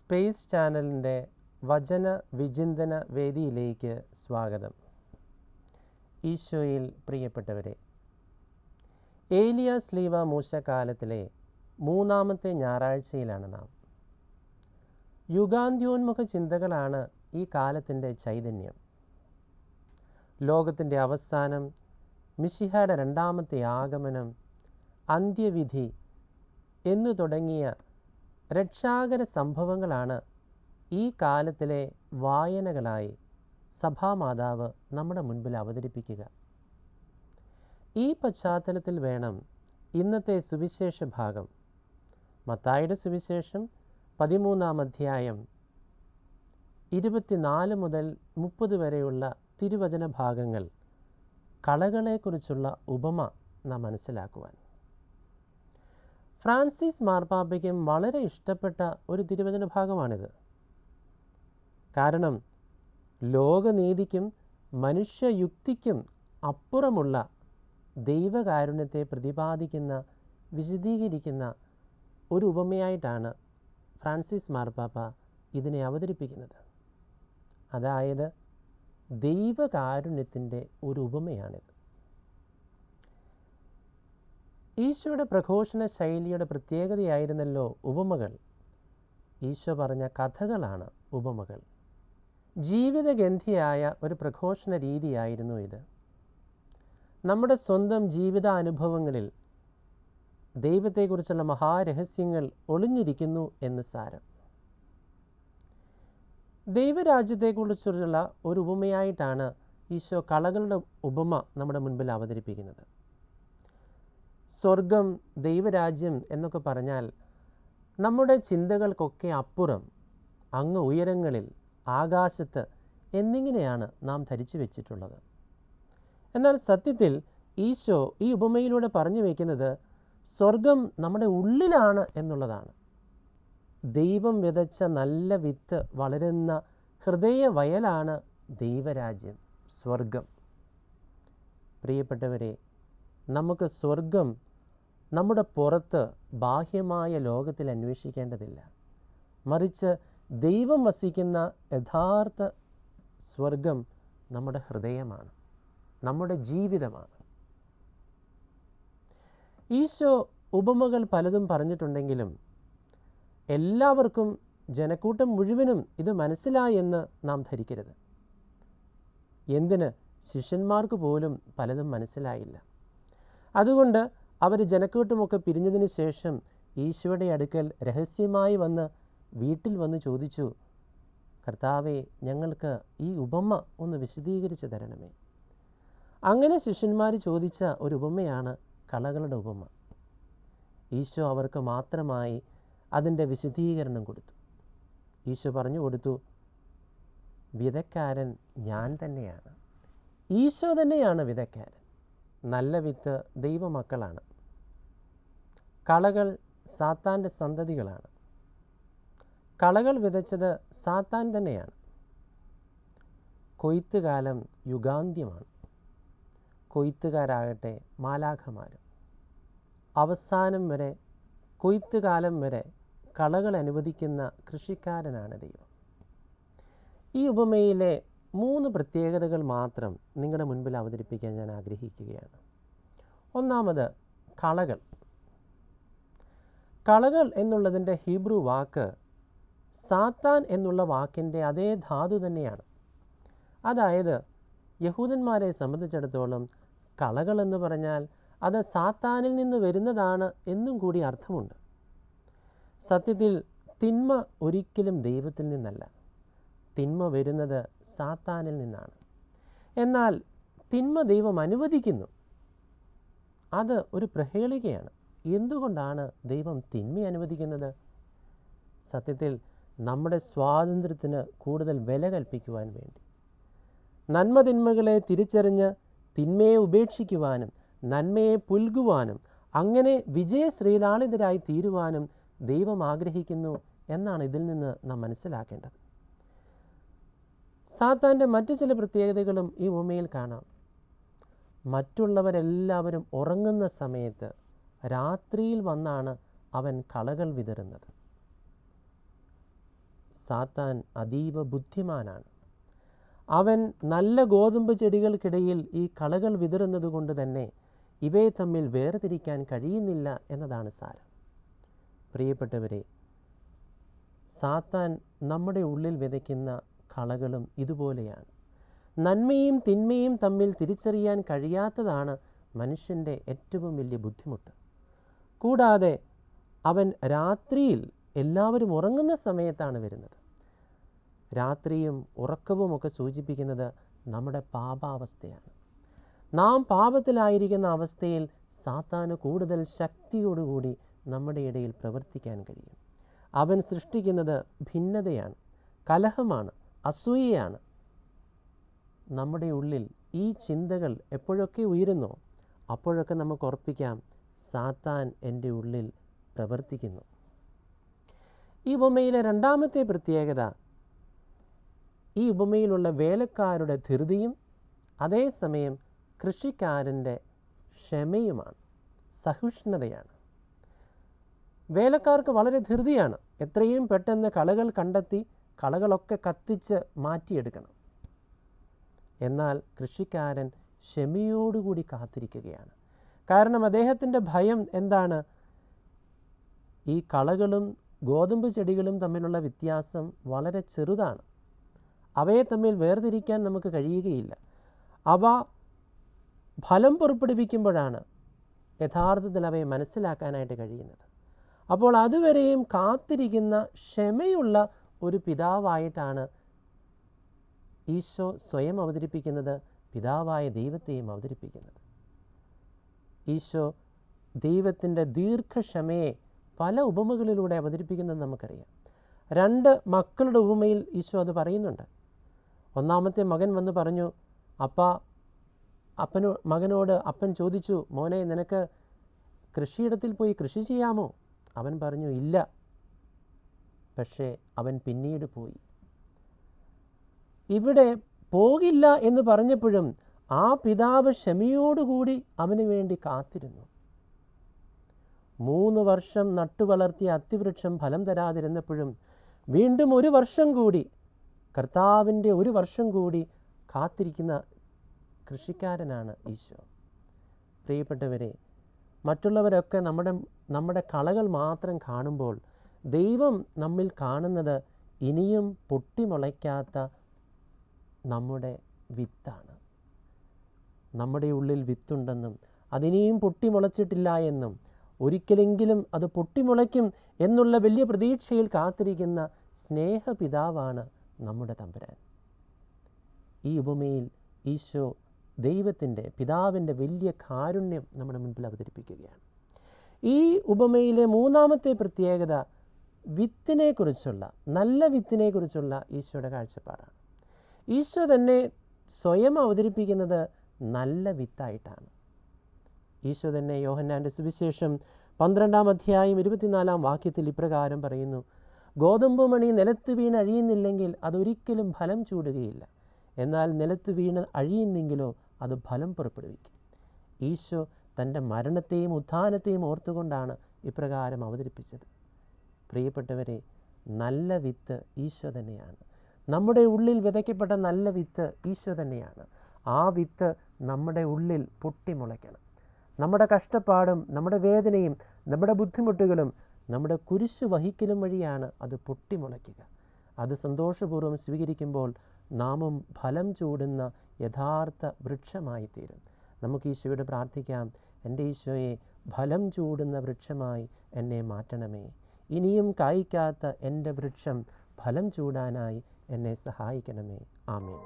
Space ചാനലിൻ്റെ വചന വിചിന്തന വേദിയിലേക്ക് സ്വാഗതം. ഈശോയിൽ പ്രിയപ്പെട്ടവരെ, ഏലിയ സ്ലീവ മൂശക്കാലത്തിലെ മൂന്നാമത്തെ ഞായറാഴ്ചയിലാണ് നാം. യുഗാന്ത്യോന്മുഖ ചിന്തകളാണ് ഈ കാലത്തിൻ്റെ ചൈതന്യം. ലോകത്തിൻ്റെ അവസാനം, മിശിഹായുടെ രണ്ടാമത്തെ ആഗമനം, അന്ത്യവിധി എന്നു തുടങ്ങിയ രക്ഷാകര സംഭവങ്ങളാണ് ഈ കാലത്തിലെ വായനകളായി സഭാമാതാവ് നമ്മുടെ മുൻപിൽ അവതരിപ്പിക്കുക. ഈ പശ്ചാത്തലത്തിൽ വേണം ഇന്നത്തെ സുവിശേഷ ഭാഗം, മത്തായിയുടെ സുവിശേഷം 13-ാം അധ്യായം 24 മുതൽ 30 വരെയുള്ള തിരുവചന ഭാഗങ്ങൾ, കളകളെക്കുറിച്ചുള്ള ഉപമ നാം മനസ്സിലാക്കുവാൻ. ഫ്രാൻസിസ് മാർപ്പാപ്പയ്ക്കും വളരെ ഇഷ്ടപ്പെട്ട ഒരു തിരുവചന ഭാഗമാണിത്. കാരണം ലോകനീതിക്കും മനുഷ്യയുക്തിക്കും അപ്പുറമുള്ള ദൈവകാരുണ്യത്തെ പ്രതിപാദിക്കുന്ന, വിശദീകരിക്കുന്ന ഒരു ഉപമയായിട്ടാണ് ഫ്രാൻസിസ് മാർപ്പാപ്പ ഇതിനെ അവതരിപ്പിക്കുന്നത്. അതായത് ദൈവകാരുണ്യത്തിൻ്റെ ഒരു ഉപമയാണിത്. ഈശോയുടെ പ്രഘോഷണ ശൈലിയുടെ പ്രത്യേകതയായിരുന്നല്ലോ ഉപമകൾ. ഈശോ പറഞ്ഞ കഥകളാണ് ഉപമകൾ. ജീവിതഗന്ധിയായ ഒരു പ്രഘോഷണ രീതിയായിരുന്നു ഇത്. നമ്മുടെ സ്വന്തം ജീവിതാനുഭവങ്ങളിൽ ദൈവത്തെക്കുറിച്ചുള്ള മഹാരഹസ്യങ്ങൾ ഒളിഞ്ഞിരിക്കുന്നു എന്ന് സാരം. ദൈവരാജ്യത്തെക്കുറിച്ചുള്ള ഒരു ഉപമയായിട്ടാണ് ഈശോ കളകളുടെ ഉപമ നമ്മുടെ മുൻപിൽ അവതരിപ്പിക്കുന്നത്. സ്വർഗം, ദൈവരാജ്യം എന്നൊക്കെ പറഞ്ഞാൽ നമ്മുടെ ചിന്തകൾക്കൊക്കെ അപ്പുറം, അങ്ങ് ഉയരങ്ങളിൽ, ആകാശത്ത് എന്നിങ്ങനെയാണ് നാം ധരിച്ചു വെച്ചിട്ടുള്ളത്. എന്നാൽ സത്യത്തിൽ ഈശോ ഈ ഉപമയിലൂടെ പറഞ്ഞു വയ്ക്കുന്നത് സ്വർഗം നമ്മുടെ ഉള്ളിലാണ് എന്നുള്ളതാണ്. ദൈവം വിതച്ച നല്ല വിത്ത് വളരുന്ന ഹൃദയ വയലാണ് ദൈവരാജ്യം, സ്വർഗം. പ്രിയപ്പെട്ടവരെ, നമുക്ക് സ്വർഗം നമ്മുടെ പുറത്ത് ബാഹ്യമായ ലോകത്തിൽ അന്വേഷിക്കേണ്ടതില്ല. മറിച്ച് ദൈവം വസിക്കുന്ന യഥാർത്ഥ സ്വർഗം നമ്മുടെ ഹൃദയമാണ്, നമ്മുടെ ജീവിതമാണ്. ഈശോ ഉപമകൾ പലതും പറഞ്ഞിട്ടുണ്ടെങ്കിലും എല്ലാവർക്കും, ജനക്കൂട്ടം മുഴുവനും ഇത് മനസ്സിലായി എന്ന് നാം ധരിക്കരുത്. എന്തിന്, ശിഷ്യന്മാർക്ക് പോലും പലതും മനസ്സിലായില്ല. അതുകൊണ്ട് അവർ ജനക്കൂട്ടമൊക്കെ പിരിഞ്ഞതിന് ശേഷം ഈശോയുടെ അടുക്കൽ രഹസ്യമായി വന്ന് വീട്ടിൽ വന്ന് ചോദിച്ചു, കർത്താവേ, ഞങ്ങൾക്ക് ഈ ഉപമ ഒന്ന് വിശദീകരിച്ച് തരണമേ. അങ്ങനെ ശിഷ്യന്മാർ ചോദിച്ച ഒരു ഉപമയാണ് കളകളുടെ ഉപമ. ഈശോ അവർക്ക് മാത്രമായി അതിൻ്റെ വിശദീകരണം കൊടുത്തു. ഈശോ പറഞ്ഞു കൊടുത്തു, വിതക്കാരൻ ഞാൻ തന്നെയാണ്. ഈശോ തന്നെയാണ് വിതക്കാരൻ. നല്ല വിത്ത് ദൈവമക്കളാണ്. കളകൾ സാത്താൻ്റെ സന്തതികളാണ്. കളകൾ വിതച്ചത് സാത്താൻ തന്നെയാണ്. കൊയ്ത്തുകാലം യുഗാന്ത്യമാണ്. കൊയ്ത്തുകാരാകട്ടെ മാലാഖമാരും. അവസാനം വരെ, കൊയ്ത്തുകാലം വരെ കളകൾ അനുവദിക്കുന്ന കൃഷിക്കാരനാണ് ദൈവം. ഈ ഉപമയിലെ 3 പ്രത്യേകതകൾ മാത്രം നിങ്ങളുടെ മുൻപിൽ അവതരിപ്പിക്കാൻ ഞാൻ ആഗ്രഹിക്കുകയാണ്. ഒന്നാമത്, കളകൾ. കളകൾ എന്നുള്ളതിൻ്റെ ഹീബ്രു വാക്ക് സാത്താൻ എന്നുള്ള വാക്കിൻ്റെ അതേ ധാതു തന്നെയാണ്. അതായത് യഹൂദന്മാരെ സംബന്ധിച്ചിടത്തോളം കളകൾ എന്ന് പറഞ്ഞാൽ അത് സാത്താനിൽ നിന്ന് വരുന്നതാണ് എന്നും കൂടി അർത്ഥമുണ്ട്. സത്യത്തിൽ തിന്മ ഒരിക്കലും ദൈവത്തിൽ നിന്നല്ല. തിന്മ വരുന്നത് സാത്താനിൽ നിന്നാണ്. എന്നാൽ തിന്മ ദൈവം അനുവദിക്കുന്നു. അത് ഒരു പ്രഹേളികയാണ്. എന്തുകൊണ്ടാണ് ദൈവം തിന്മ അനുവദിക്കുന്നത്? സത്യത്തിൽ നമ്മുടെ സ്വാതന്ത്ര്യത്തിന് കൂടുതൽ വില കൽപ്പിക്കുവാൻ വേണ്ടി, നന്മ തിന്മകളെ തിരിച്ചറിഞ്ഞ് തിന്മയെ ഉപേക്ഷിക്കുവാനും നന്മയെ പുൽകുവാനും അങ്ങനെ വിജയശ്രീലാളിതരായി തീരുവാനും ദൈവം ആഗ്രഹിക്കുന്നു എന്നാണ് ഇതിൽ നിന്ന് നാം മനസ്സിലാക്കേണ്ടത്. സാത്താൻ്റെ മറ്റു ചില പ്രത്യേകതകളും ഈ ഉപമയിൽ കാണാം. മറ്റുള്ളവരെല്ലാവരും ഉറങ്ങുന്ന സമയത്ത് രാത്രിയിൽ വന്നാണ് അവൻ കളകൾ വിതറുന്നത്. സാത്താൻ അതീവ ബുദ്ധിമാനാണ്. അവൻ നല്ല ഗോതമ്പ് ചെടികൾക്കിടയിൽ ഈ കളകൾ വിതറുന്നത് കൊണ്ട് തന്നെ ഇവയെ തമ്മിൽ വേർതിരിക്കാൻ കഴിയുന്നില്ല എന്നതാണ് സാരം. പ്രിയപ്പെട്ടവരെ, സാത്താൻ നമ്മുടെ ഉള്ളിൽ വിതയ്ക്കുന്ന കളകളും ഇതുപോലെയാണ്. നന്മയും തിന്മയും തമ്മിൽ തിരിച്ചറിയാൻ കഴിയാത്തതാണ് മനുഷ്യൻ്റെ ഏറ്റവും വലിയ ബുദ്ധിമുട്ട്. കൂടാതെ അവൻ രാത്രിയിൽ, എല്ലാവരും ഉറങ്ങുന്ന സമയത്താണ് വരുന്നത്. രാത്രിയും ഉറക്കവുമൊക്കെ സൂചിപ്പിക്കുന്നത് നമ്മുടെ പാപാവസ്ഥയാണ്. നാം പാപത്തിലായിരിക്കുന്ന അവസ്ഥയിൽ സാത്താന് കൂടുതൽ ശക്തിയോടുകൂടി നമ്മുടെ ഇടയിൽ പ്രവർത്തിക്കാൻ കഴിയും. അവൻ സൃഷ്ടിക്കുന്നത് ഭിന്നതയാണ്, കലഹമാണ്, അസൂയയാണ്. നമ്മുടെ ഉള്ളിൽ ഈ ചിന്തകൾ എപ്പോഴൊക്കെ ഉയരുന്നോ അപ്പോഴൊക്കെ നമുക്ക് ഉറപ്പിക്കാം, സാത്താൻ എൻ്റെ ഉള്ളിൽ പ്രവർത്തിക്കുന്നു. ഈ ഉപമയിലെ രണ്ടാമത്തെ പ്രത്യേകത, ഈ ഉപമയിലുള്ള വേലക്കാരുടെ ധൃതിയും അതേസമയം കൃഷിക്കാരൻ്റെ ക്ഷമയുമാണ്, സഹിഷ്ണുതയാണ്. വേലക്കാർക്ക് വളരെ ധൃതിയാണ്. എത്രയും പെട്ടെന്ന് കളകൾ കണ്ടെത്തി കളകളൊക്കെ കത്തിച്ച് മാറ്റിയെടുക്കണം. എന്നാൽ കൃഷിക്കാരൻ ക്ഷമയോടുകൂടി കാത്തിരിക്കുകയാണ്. കാരണം അദ്ദേഹത്തിൻ്റെ ഭയം എന്താണ്? ഈ കളകളും ഗോതമ്പ് ചെടികളും തമ്മിലുള്ള വ്യത്യാസം വളരെ ചെറുതാണ്. അവയെ തമ്മിൽ വേർതിരിക്കാൻ നമുക്ക് കഴിയുകയില്ല. അവ ഫലം പുറപ്പെടുവിക്കുമ്പോഴാണ് യഥാർത്ഥത്തിൽ അവയെ മനസ്സിലാക്കാനായിട്ട് കഴിയുന്നത്. അപ്പോൾ അതുവരെയും കാത്തിരിക്കുന്ന ക്ഷമയുള്ള ഒരു പിതാവായിട്ടാണ് ഈശോ സ്വയം അവതരിപ്പിക്കുന്നത്, പിതാവായ ദൈവത്തെയും അവതരിപ്പിക്കുന്നത്. ഈശോ ദൈവത്തിൻ്റെ ദീർഘക്ഷമയെ പല ഉപമകളിലൂടെ അവതരിപ്പിക്കുന്നത് നമുക്കറിയാം. 2 മക്കളുടെ ഉപമയിൽ ഈശോ അത് പറയുന്നുണ്ട്. ഒന്നാമത്തെ മകൻ വന്ന് പറഞ്ഞു, മകനോട് അപ്പൻ ചോദിച്ചു, മോനെ, നിനക്ക് കൃഷിയിടത്തിൽ പോയി കൃഷി ചെയ്യാമോ? അവൻ പറഞ്ഞു, ഇല്ല. പക്ഷേ അവൻ പിന്നീട് പോയി. ഇവിടെ പോകില്ല എന്ന് പറഞ്ഞപ്പോഴും ആ പിതാവ് ക്ഷമയോടുകൂടി അവന് വേണ്ടി കാത്തിരുന്നു. 3 വർഷം നട്ടുവളർത്തിയ അത്തിവൃക്ഷം ഫലം തരാതിരുന്നപ്പോഴും വീണ്ടും 1 വർഷം കൂടി, കർത്താവിൻ്റെ 1 വർഷം കൂടി കാത്തിരിക്കുന്ന കൃഷിക്കാരനാണ് ഈശോ. പ്രിയപ്പെട്ടവരെ, മറ്റുള്ളവരൊക്കെ നമ്മുടെ കളകൾ മാത്രം കാണുമ്പോൾ ദൈവം നമ്മിൽ കാണുന്നത് ഇനിയും പൊട്ടിമുളയ്ക്കാത്ത നമ്മുടെ വിത്താണ്. നമ്മുടെ ഉള്ളിൽ വിത്തുണ്ടെന്നും അതിനിയും പൊട്ടിമുളച്ചിട്ടില്ല എന്നും ഒരിക്കലെങ്കിലും അത് പൊട്ടിമുളയ്ക്കും എന്നുള്ള വലിയ പ്രതീക്ഷയിൽ കാത്തിരിക്കുന്ന സ്നേഹപിതാവാണ് നമ്മുടെ തമ്പുരാൻ. ഈ ഉപമയിൽ ഈശോ ദൈവത്തിൻ്റെ, പിതാവിൻ്റെ വലിയ കാരുണ്യം നമ്മുടെ മുൻപിൽ അവതരിപ്പിക്കുകയാണ്. ഈ ഉപമയിലെ 3ാമത്തെ പ്രത്യേകത വിത്തിനെക്കുറിച്ചുള്ള, നല്ല വിത്തിനെക്കുറിച്ചുള്ള ഈശോയുടെ കാഴ്ചപ്പാടാണ്. ഈശോ തന്നെ സ്വയം അവതരിപ്പിക്കുന്നത് നല്ല വിത്തായിട്ടാണ്. ഈശോ തന്നെ യോഹന്നാൻ്റെ സുവിശേഷം 12-ാം അധ്യായം 24-ാം വാക്യത്തിൽ ഇപ്രകാരം പറയുന്നു, ഗോതമ്പ് മണി നിലത്ത് വീണ് അഴിയുന്നില്ലെങ്കിൽ അതൊരിക്കലും ഫലം ചൂടുകയില്ല. എന്നാൽ നിലത്ത് വീണ് അഴിയുന്നെങ്കിലോ അത് ഫലം പുറപ്പെടുവിക്കും. ഈശോ തൻ്റെ മരണത്തെയും ഉത്ഥാനത്തെയും ഓർത്തുകൊണ്ടാണ് ഇപ്രകാരം അവതരിപ്പിച്ചത്. പ്രിയപ്പെട്ടവരെ, നല്ല വിത്ത് ഈശോ തന്നെയാണ്. നമ്മുടെ ഉള്ളിൽ വിതയ്ക്കപ്പെട്ട നല്ല വിത്ത് ഈശോ തന്നെയാണ്. ആ വിത്ത് നമ്മുടെ ഉള്ളിൽ പൊട്ടിമുളയ്ക്കണം. നമ്മുടെ കഷ്ടപ്പാടും നമ്മുടെ വേദനയും നമ്മുടെ ബുദ്ധിമുട്ടുകളും നമ്മുടെ കുരിശു വഹിക്കലും വഴിയാണ് അത് പൊട്ടിമുളയ്ക്കുക. അത് സന്തോഷപൂർവ്വം സ്വീകരിക്കുമ്പോൾ നാമും ഫലം ചൂടുന്ന യഥാർത്ഥ വൃക്ഷമായി തീരും. നമുക്ക് ഈശോയോട് പ്രാർത്ഥിക്കാം, എൻ്റെ ഈശോയെ, ഫലം ചൂടുന്ന വൃക്ഷമായി എന്നെ മാറ്റണമേ. ഇനിയും കായ്ക്കാത്ത എൻ്റെ വൃക്ഷം ഫലം ചൂടാനായി എന്നെ സഹായിക്കണമേ. ആമേൻ.